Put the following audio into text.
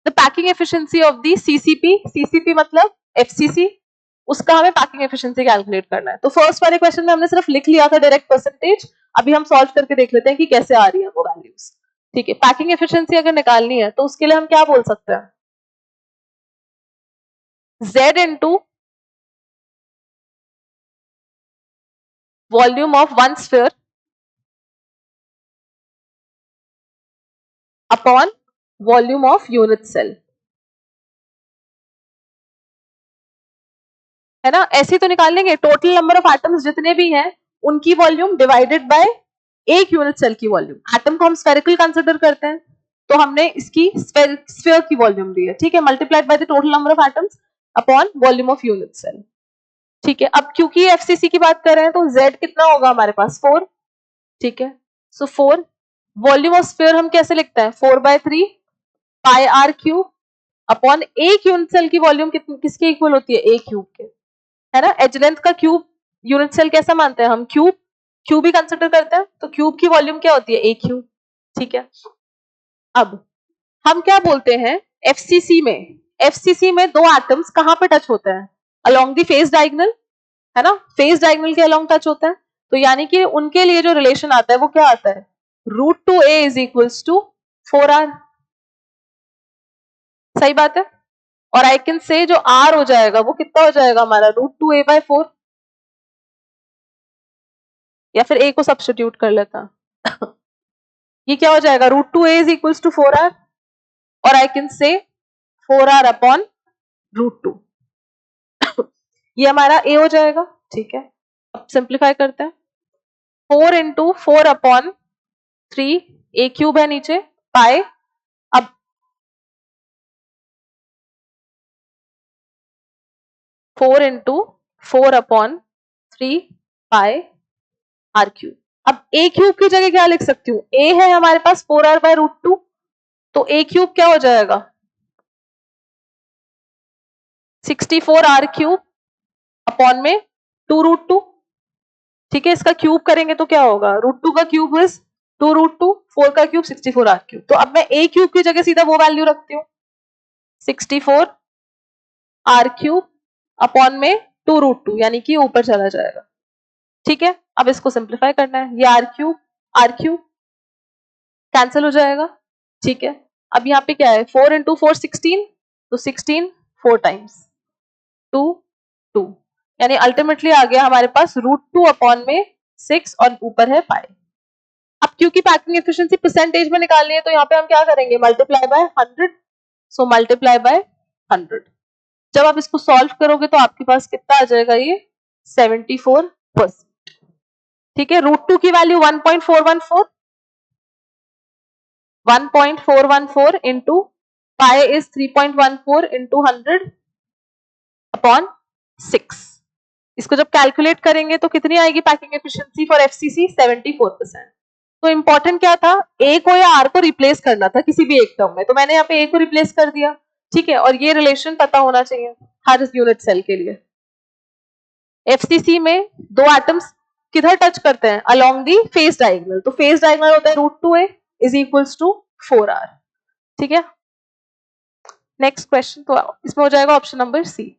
The packing efficiency of the CCP, CCP मतलब FCC, उसका हमें पैकिंग एफिशिएंसी कैलकुलेट करना है। तो फर्स्ट वाले क्वेश्चन में हमने सिर्फ लिख लिया था डायरेक्ट परसेंटेज, अभी हम सॉल्व करके देख लेते हैं कि कैसे आ रही है वो वैल्यूज। ठीक है, पैकिंग एफिशिएंसी अगर निकालनी है तो उसके लिए हम क्या बोल सकते हैं, Z into volume of one sphere upon volume of unit cell, है ना। ऐसे तो निकाल लेंगे टोटल नंबर ऑफ एटम्स जितने भी हैं उनकी वॉल्यूम डिवाइडेड बाय एक यूनिट सेल की वॉल्यूम। एटम को हम स्फेरिकल कंसिडर करते हैं तो हमने इसकी स्फीयर की वॉल्यूम दी है, ठीक है, multiplied by the total number of atoms upon volume of unit cell. ठीक है, अब क्योंकि एफसीसी की बात कर रहे हैं तो Z कितना होगा हमारे पास 4, ठीक है, सो 4 वॉल्यूम ऑफ स्फीयर हम कैसे लिखते हैं 4/3 पाई आर क्यूब अपॉन एक यूनिट सेल की वॉल्यूम किसके इक्वल होती है a क्यूब के, है ना। एज लेंथ का क्यूब यूनिट सेल कैसा मानते हैं हम, क्यूब, क्यूब ही कंसिडर करते हैं तो क्यूब की वॉल्यूम क्या होती है a क्यूब, ठीक है। अब हम क्या बोलते हैं एफसीसी में दो एटम्स कहां पे टच होते हैं, अलोंग द फेस डायगोनल, है ना, फेस डायगोनल के अलोंग टच होता है, तो यानी कि उनके लिए जो रिलेशन आता है वो क्या आता है, √2a is equals to 4r, सही बात है। और आई कैन से जो r हो जाएगा वो कितना हो जाएगा हमारा √2a/4, या फिर a को सब्स्टिट्यूट कर लेता ये क्या हो जाएगा √2a is equals to 4r, और I can say 4r upon √2 ये हमारा a हो जाएगा, ठीक है। अब सिंप्लीफाई करते हैं, 4 इंटू 4 अपॉन 3 a क्यूब है नीचे पाई, अब 4 into 4 upon 3 pi r cube. अब a क्यूब की जगह क्या लिख सकती हूँ, a है हमारे पास 4r/√2, तो a क्यूब क्या हो जाएगा 64r क्यूब अपॉन में 2√2, ठीक है। इसका क्यूब करेंगे तो क्या होगा, √2 का क्यूब इज 2√2, 4 का क्यूब 64r क्यूब, तो अब मैं a क्यूब की जगह सीधा वो वैल्यू रखती हूँ 64r क्यूब अपॉन में 2√2, यानी कि ऊपर चला जाएगा, ठीक है। अब इसको सिंप्लीफाई करना है, ये आर क्यूब कैंसिल हो जाएगा, ठीक है। अब यहाँ पे क्या है 4 इंटू 4 16, तो 16 4 टाइम्स 2 2, यानी अल्टीमेटली आ गया हमारे पास √2 अपॉन में 6 और ऊपर है पाई। अब क्योंकि पैकिंग एफिशिएंसी परसेंटेज में निकालनी है तो यहाँ पे हम क्या करेंगे multiply by 100, so multiply by 100। जब आप इसको सॉल्व करोगे तो आपके पास कितना आ जाएगा, ये 74%, ठीक है। √2 की value 1.414 into pi is 3.14 into 100 upon 6। इसको जब कैलकुलेट करेंगे तो कितनी आएगी पैकिंग एफिशिएंसी फॉर एफसीसी 74%। तो इंपॉर्टेंट क्या था, ए को या आर को रिप्लेस करना था किसी भी एक टर्म में, तो मैंने यहाँ पे ए को रिप्लेस कर दिया, ठीक है। और ये रिलेशन पता होना चाहिए हर यूनिट सेल के लिए। एफसीसी में दो एटम्स किधर टच करते हैं, अलोंग दी फेस डायगोनल, तो फेस डायगोनल होता है √2a is equals to 4r, ठीक है। नेक्स्ट क्वेश्चन, तो इसमें हो जाएगा ऑप्शन नंबर सी।